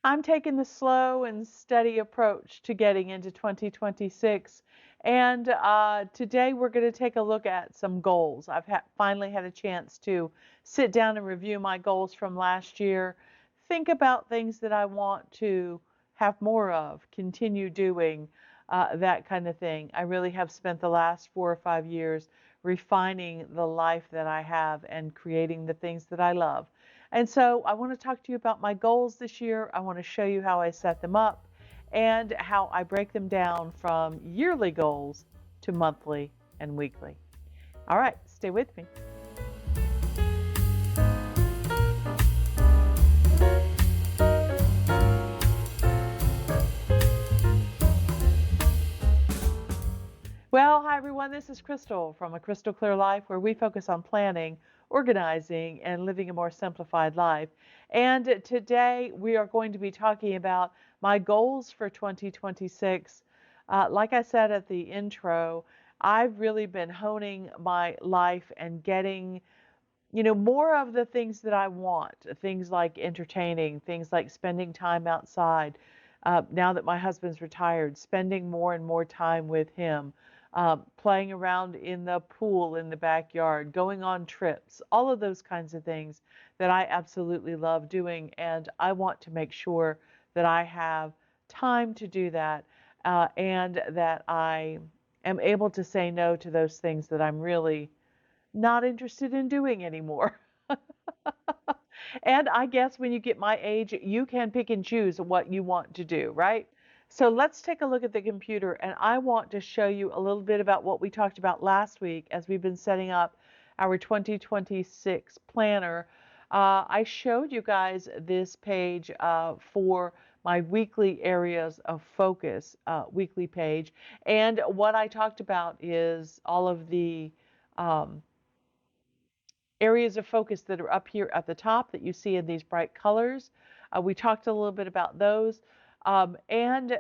I'm taking the slow and steady approach to getting into 2026. And today we're going to take a look at some goals. Finally had a chance to sit down and review my goals from last year, think about things that I want to have more of, continue doing, that kind of thing. I really have spent the last 4 or 5 years refining the life that I have and creating the things that I love. And so I want to talk to you about my goals this year. I want to show you how I set them up and how I break them down from yearly goals to monthly and weekly. All right, stay with me. Well, hi everyone. This is Crystal from A Crystal Clear Life, where we focus on planning, organizing, and living a more simplified life. And today we are going to be talking about my goals for 2026. Like I said at the intro, I've really been honing my life and getting, more of the things that I want, things like entertaining, things like spending time outside. Now that my husband's retired, spending more and more time with him, playing around in the pool in the backyard, going on trips, all of those kinds of things that I absolutely love doing. And I want to make sure that I have time to do that, and that I am able to say no to those things that I'm really not interested in doing anymore. And I guess when you get my age, you can pick and choose what you want to do, right? So let's take a look at the computer, and I want to show you a little bit about what we talked about last week as we've been setting up our 2026 planner. I showed you guys this page for my weekly areas of focus weekly page. And what I talked about is all of the um, areas of focus that are up here at the top that you see in these bright colors. We talked a little bit about those. And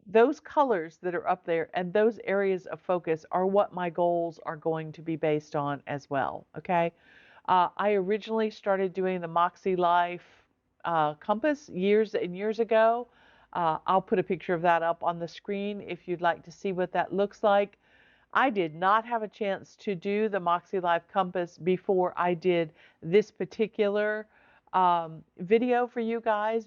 those colors that are up there and those areas of focus are what my goals are going to be based on as well. Okay. I originally started doing the Moxie Life compass years and years ago. I'll put a picture of that up on the screen if you'd like to see what that looks like. I did not have a chance to do the Moxie Life Compass before I did this particular video for you guys,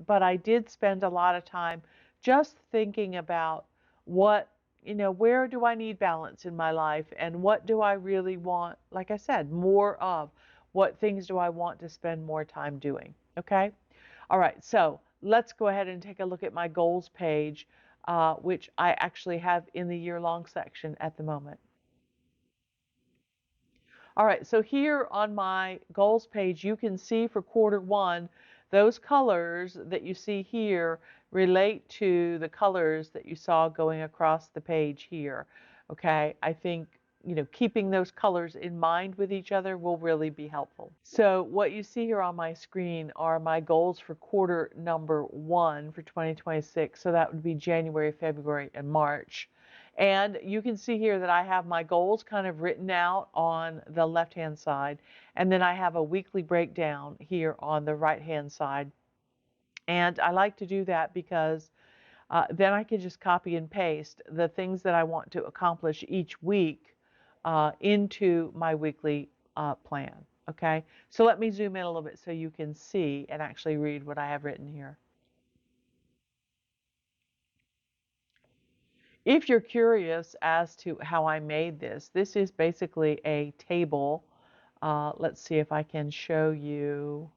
but I did spend a lot of time just thinking about where do I need balance in my life and what do I really want, like I said, more of. What things do I want to spend more time doing? Okay. All right. So let's go ahead and take a look at my goals page, which I actually have in the year-long section at the moment. All right, so here on my goals page, you can see for quarter 1, those colors that you see here relate to the colors that you saw going across the page here. Okay, I think keeping those colors in mind with each other will really be helpful. So what you see here on my screen are my goals for quarter number 1 for 2026. So that would be January, February, and March. And you can see here that I have my goals kind of written out on the left-hand side, and then I have a weekly breakdown here on the right-hand side. And I like to do that because then I can just copy and paste the things that I want to accomplish each week into my weekly plan. Okay, so let me zoom in a little bit so you can see and actually read what I have written here. If you're curious as to how I made this is basically a table. Let's see if I can show you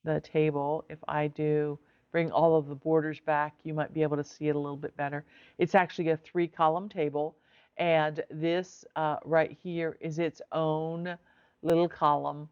the table. If I do bring all of the borders back, you might be able to see it a little bit better. It's actually a 3-column table, and this right here is its own little column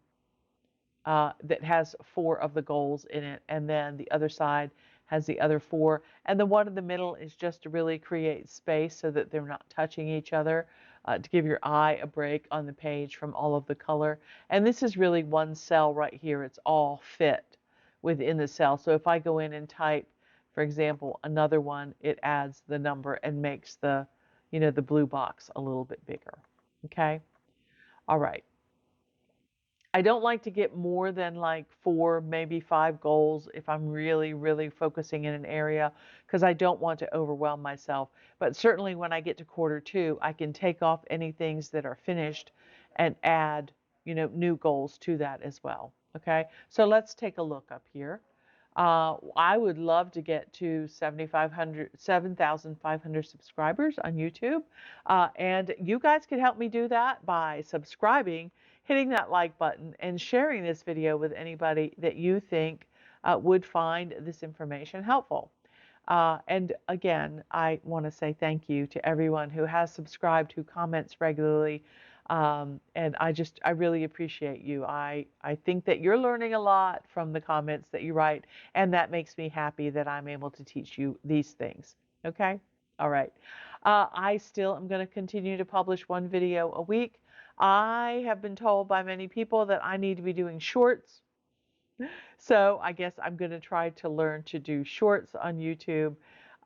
that has 4 of the goals in it, and then the other side has the other 4, and the one in the middle is just to really create space so that they're not touching each other, to give your eye a break on the page from all of the color. And this is really one cell right here. It's all fit within the cell. So if I go in and type, for example, another one, it adds the number and makes the blue box a little bit bigger. Okay. All right. I don't like to get more than like 4, maybe 5 goals if I'm really, really focusing in an area because I don't want to overwhelm myself. But certainly when I get to quarter 2, I can take off any things that are finished and add, new goals to that as well. Okay, so let's take a look up here. I would love to get to 7,500 subscribers on YouTube. And you guys can help me do that by subscribing, hitting that like button, and sharing this video with anybody that you think would find this information helpful. And again, I want to say thank you to everyone who has subscribed, who comments regularly. And I really appreciate you. I think that you're learning a lot from the comments that you write, and that makes me happy that I'm able to teach you these things. Okay? All right. I still am going to continue to publish one video a week. I have been told by many people that I need to be doing shorts. So I guess I'm going to try to learn to do shorts on YouTube.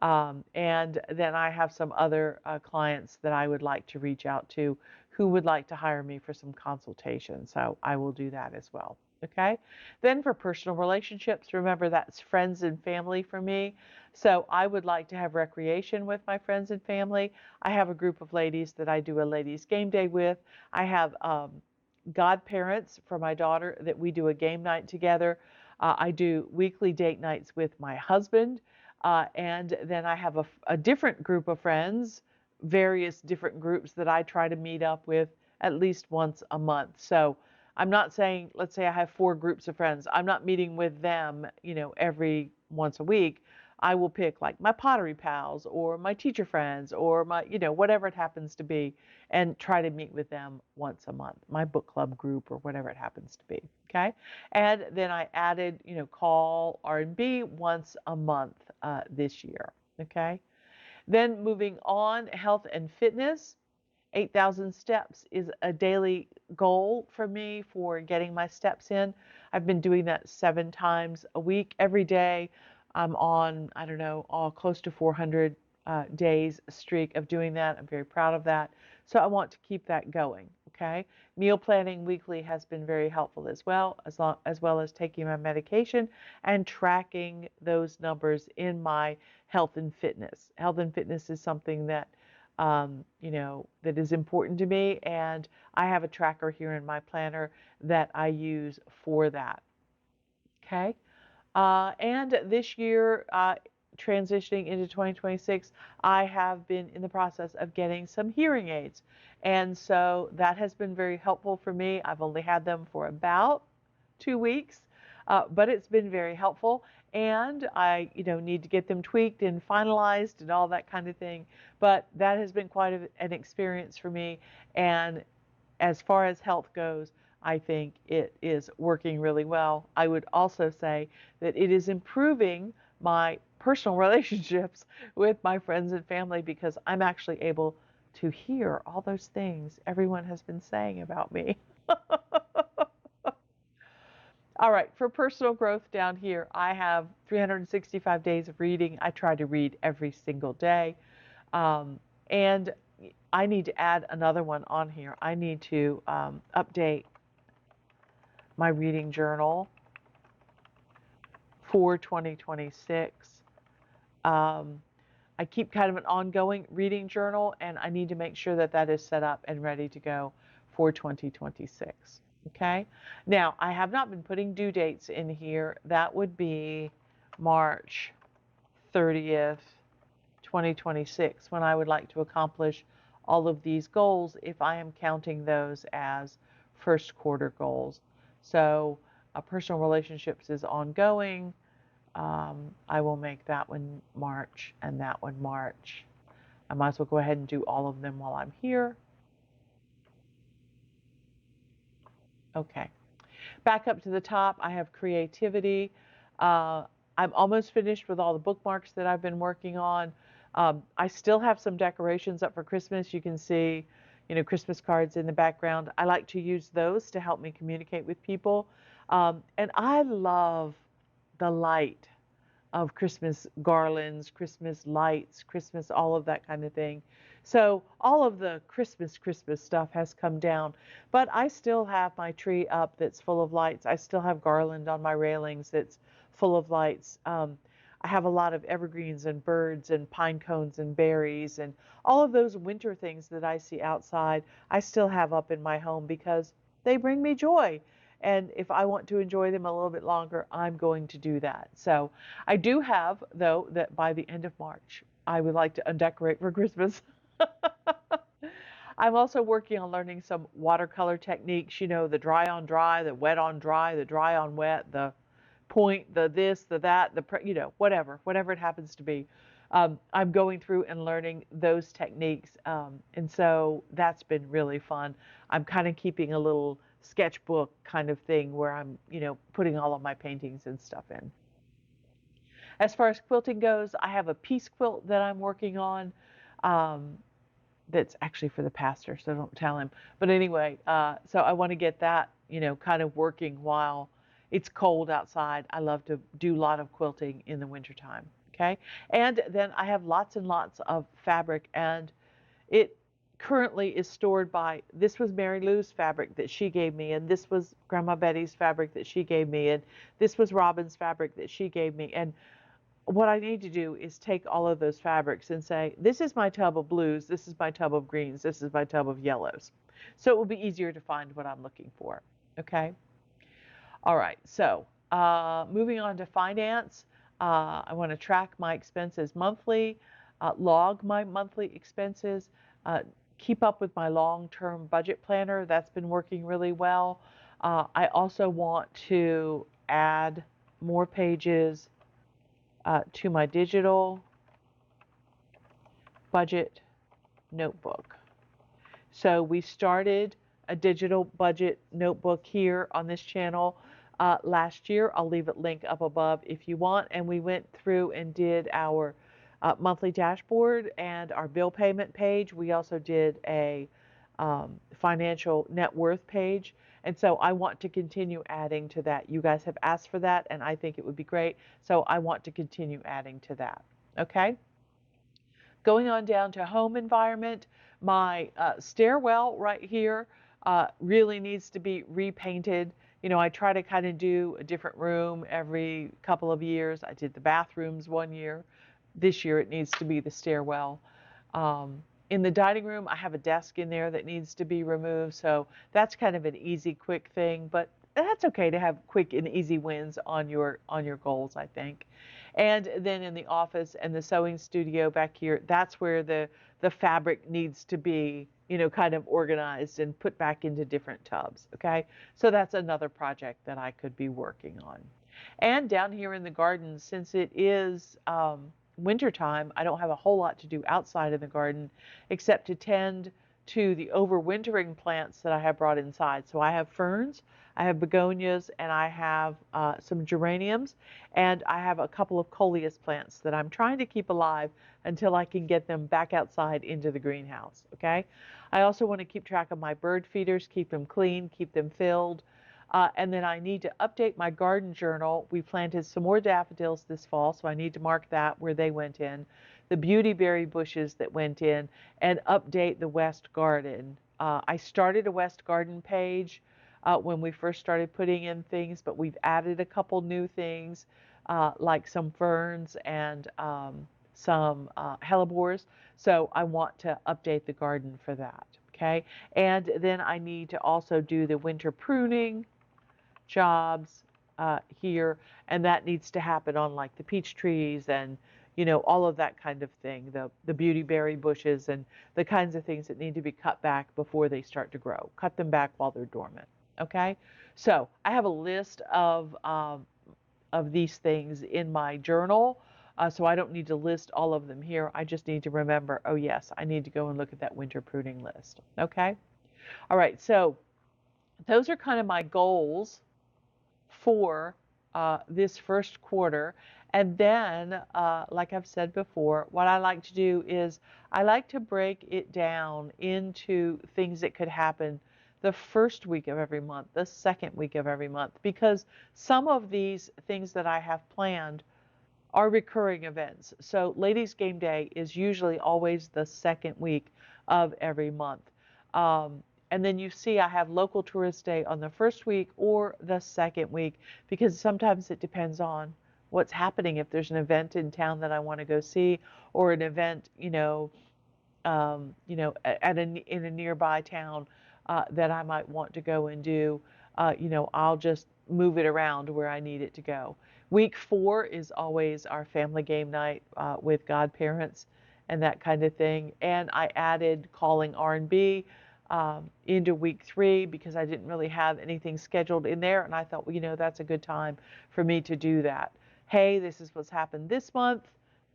And then I have some other clients that I would like to reach out to who would like to hire me for some consultation. So I will do that as well. Okay. Then for personal relationships, remember that's friends and family for me. So I would like to have recreation with my friends and family. I have a group of ladies that I do a ladies game day with. I have godparents for my daughter that we do a game night together. I do weekly date nights with my husband. And then I have a different group of friends, various different groups that I try to meet up with at least once a month. So I'm not saying, let's say I have 4 groups of friends. I'm not meeting with them, every once a week. I will pick like my pottery pals or my teacher friends or my, whatever it happens to be, and try to meet with them once a month, my book club group or whatever it happens to be. Okay. And then I added, call R&B once a month this year. Okay. Then moving on, health and fitness. 8,000 steps is a daily goal for me for getting my steps in. I've been doing that 7 times a week, every day. I'm on, I don't know, close to 400 days streak of doing that. I'm very proud of that. So I want to keep that going. Okay. Meal planning weekly has been very helpful as well, as well as taking my medication and tracking those numbers in my health and fitness. Health and fitness is something that that is important to me, and I have a tracker here in my planner that I use for that. Okay. And this year, transitioning into 2026, I have been in the process of getting some hearing aids. And so that has been very helpful for me. I've only had them for about 2 weeks, but it's been very helpful. And I, need to get them tweaked and finalized and all that kind of thing. But that has been quite an experience for me. And as far as health goes, I think it is working really well. I would also say that it is improving my personal relationships with my friends and family because I'm actually able to hear all those things everyone has been saying about me. All right, for personal growth down here, I have 365 days of reading. I try to read every single day. And I need to add another one on here. I need to update my reading journal for 2026. I keep kind of an ongoing reading journal, and I need to make sure that that is set up and ready to go for 2026. Okay. Now, I have not been putting due dates in here. That would be March 30th, 2026, when I would like to accomplish all of these goals if I am counting those as first quarter goals. So personal relationships is ongoing. I will make that one March and that one March. I might as well go ahead and do all of them while I'm here. Okay. Back up to the top, I have creativity. I'm almost finished with all the bookmarks that I've been working on. I still have some decorations up for Christmas. You can see, Christmas cards in the background. I like to use those to help me communicate with people. And I love the light of Christmas garlands, Christmas lights, Christmas, all of that kind of thing. So all of the Christmas stuff has come down, but I still have my tree up that's full of lights. I still have garland on my railings that's full of lights. I have a lot of evergreens and birds and pine cones and berries and all of those winter things that I see outside, I still have up in my home because they bring me joy. And if I want to enjoy them a little bit longer, I'm going to do that. So I do have, though, that by the end of March, I would like to undecorate for Christmas. I'm also working on learning some watercolor techniques, the dry on dry, the wet on dry, the dry on wet, the point, the this, the that, whatever it happens to be. I'm going through and learning those techniques. And so that's been really fun. I'm kind of keeping a little sketchbook kind of thing where I'm, putting all of my paintings and stuff in. As far as quilting goes, I have a piece quilt that I'm working on. Um, that's actually for the pastor, so don't tell him. But anyway, so I want to get that, kind of working while it's cold outside. I love to do a lot of quilting in the wintertime. Okay. And then I have lots and lots of fabric, and it currently is stored by, this was Mary Lou's fabric that she gave me, and this was Grandma Betty's fabric that she gave me, and this was Robin's fabric that she gave me. And what I need to do is take all of those fabrics and say, this is my tub of blues, this is my tub of greens, this is my tub of yellows. So it will be easier to find what I'm looking for. Okay. All right. So moving on to finance, I want to track my expenses monthly, log my monthly expenses, keep up with my long-term budget planner. That's been working really well. I also want to add more pages to my digital budget notebook. So we started a digital budget notebook here on this channel last year. I'll leave a link up above if you want. And we went through and did our monthly dashboard and our bill payment page. We also did a financial net worth page. And so I want to continue adding to that. You guys have asked for that, and I think it would be great. So I want to continue adding to that. Okay. Going on down to home environment, my stairwell right here really needs to be repainted. I try to kind of do a different room every couple of years. I did the bathrooms one year. This year it needs to be the stairwell. In the dining room, I have a desk in there that needs to be removed. So that's kind of an easy, quick thing, but that's okay to have quick and easy wins on your goals, I think. And then in the office and the sewing studio back here, that's where the fabric needs to be, kind of organized and put back into different tubs. Okay. So that's another project that I could be working on. And down here in the garden, since it is wintertime, I don't have a whole lot to do outside in the garden except to tend to the overwintering plants that I have brought inside. So I have ferns, I have begonias, and I have some geraniums, and I have a couple of coleus plants that I'm trying to keep alive until I can get them back outside into the greenhouse. Okay. I also want to keep track of my bird feeders, keep them clean, keep them filled. And then I need to update my garden journal. We planted some more daffodils this fall, so I need to mark that where they went in, the beautyberry bushes that went in, and update the west garden. I started a west garden page when we first started putting in things, but we've added a couple new things like some ferns and some hellebores. So I want to update the garden for that. Okay. And then I need to also do the winter pruning jobs here, and that needs to happen on like the peach trees and all of that kind of thing, the beautyberry bushes and the kinds of things that need to be cut back before they start to grow. Cut them back while they're dormant. Okay, so I have a list of these things in my journal, so I don't need to list all of them here. I just need to remember, oh yes, I need to go and look at that winter pruning list. Okay, all right, so those are kind of my goals for this first quarter. And then, like I've said before, what I like to do is I like to break it down into things that could happen the first week of every month, the second week of every month, because some of these things that I have planned are recurring events. So Ladies Game Day is usually always the second week of every month. And then you see I have local tourist day on the first week or the second week, because sometimes it depends on what's happening. If there's an event in town that I want to go see, or an event, in a nearby town that I might want to go and do, I'll just move it around where I need it to go. Week 4 is always our family game night with godparents and that kind of thing. And I added calling R&B into week 3 because I didn't really have anything scheduled in there. And I thought, well, that's a good time for me to do that. Hey, this is what's happened this month.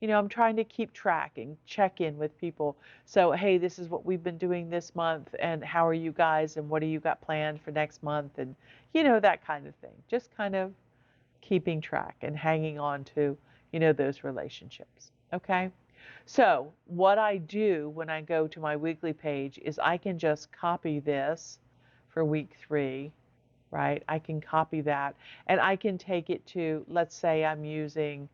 I'm trying to keep track and check in with people. So, hey, this is what we've been doing this month, and how are you guys, and what do you got planned for next month, and that kind of thing. Just kind of keeping track and hanging on to, those relationships. Okay. So what I do when I go to my weekly page is I can just copy this for week 3, right? I can copy that, and I can take it to, let's say I'm using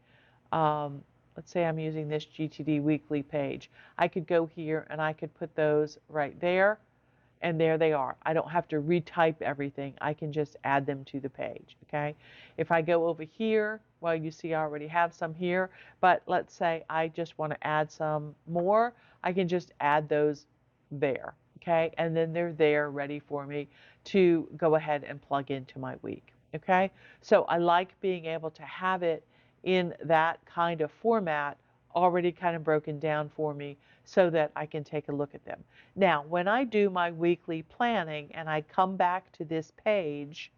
this GTD weekly page. I could go here and I could put those right there, and there they are. I don't have to retype everything. I can just add them to the page, okay? If I go over here, well, you see I already have some here, but let's say I just want to add some more. I can just add those there, okay? And then they're there ready for me to go ahead and plug into my week, okay? So I like being able to have it in that kind of format already kind of broken down for me so that I can take a look at them. Now, when I do my weekly planning and I come back to this page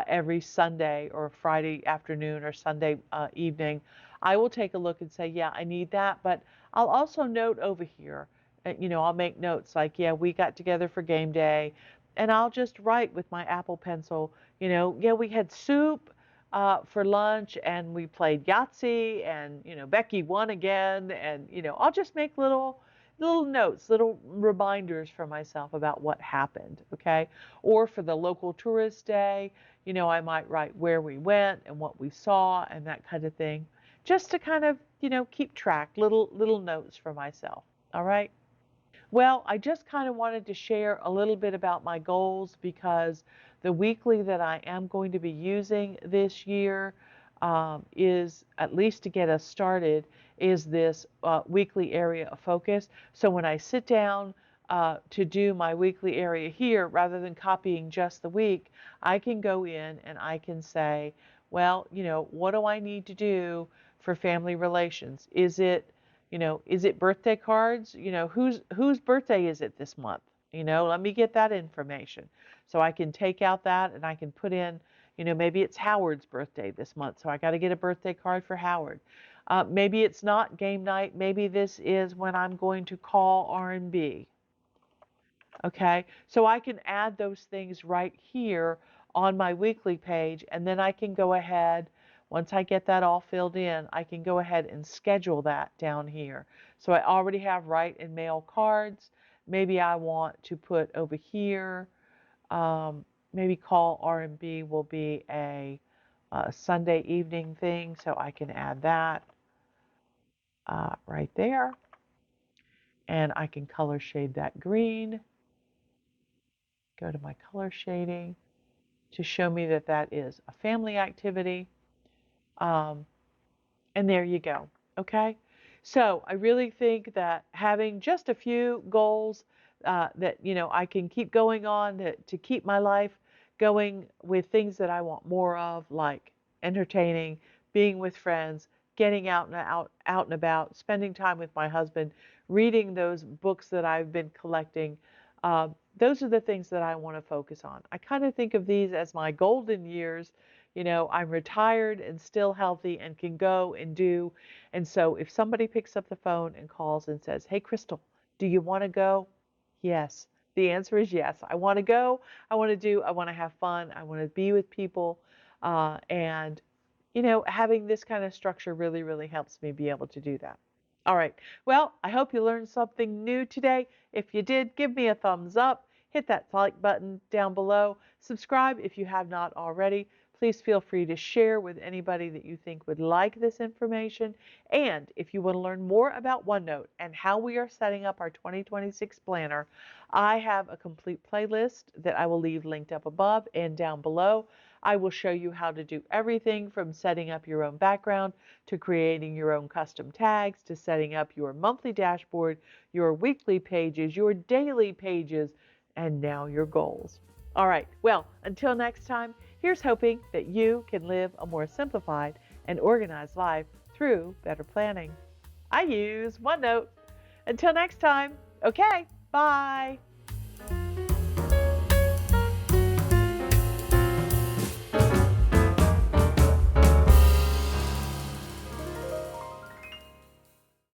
every Sunday or Friday afternoon or Sunday evening, I will take a look and say, yeah, I need that. But I'll also note over here, I'll make notes like, yeah, we got together for game day. And I'll just write with my Apple Pencil, yeah, we had soup for lunch, and we played Yahtzee, and Becky won again, and I'll just make little notes, little reminders for myself about what happened, okay? Or for the local tourist day, I might write where we went and what we saw and that kind of thing, just to kind of keep track, little notes for myself. All right. Well, I just kind of wanted to share a little bit about my goals, because the weekly that I am going to be using this year is, at least to get us started, is this weekly area of focus. So when I sit down to do my weekly area here, rather than copying just the week, I can go in and I can say, well, what do I need to do for family relations? Is it birthday cards? Whose birthday is it this month? Let me get that information. So I can take out that and I can put in, maybe it's Howard's birthday this month. So I got to get a birthday card for Howard. Maybe it's not game night. Maybe this is when I'm going to call R&B. Okay, so I can add those things right here on my weekly page, and then I can go ahead, once I get that all filled in, I can go ahead and schedule that down here. So I already have write and mail cards. Maybe I want to put over here, maybe call R&B will be a Sunday evening thing, so I can add that right there. And I can color shade that green. Go to my color shading to show me that that is a family activity. And there you go. Okay. So I really think that having just a few goals that, I can keep going on to keep my life going with things that I want more of, like entertaining, being with friends, getting out and about, spending time with my husband, reading those books that I've been collecting. Those are the things that I want to focus on. I kind of think of these as my golden years. I'm retired and still healthy and can go and do. And so if somebody picks up the phone and calls and says, hey, Crystal, do you want to go? Yes. The answer is yes. I want to go. I want to have fun. I want to be with people. And having this kind of structure really, really helps me be able to do that. All right. Well, I hope you learned something new today. If you did, give me a thumbs up. Hit that like button down below. Subscribe if you have not already. Please feel free to share with anybody that you think would like this information. And if you want to learn more about OneNote and how we are setting up our 2026 planner, I have a complete playlist that I will leave linked up above and down below. I will show you how to do everything from setting up your own background to creating your own custom tags to setting up your monthly dashboard, your weekly pages, your daily pages, and now your goals. All right, well, until next time, here's hoping that you can live a more simplified and organized life through better planning. I use OneNote. Until next time, okay, bye.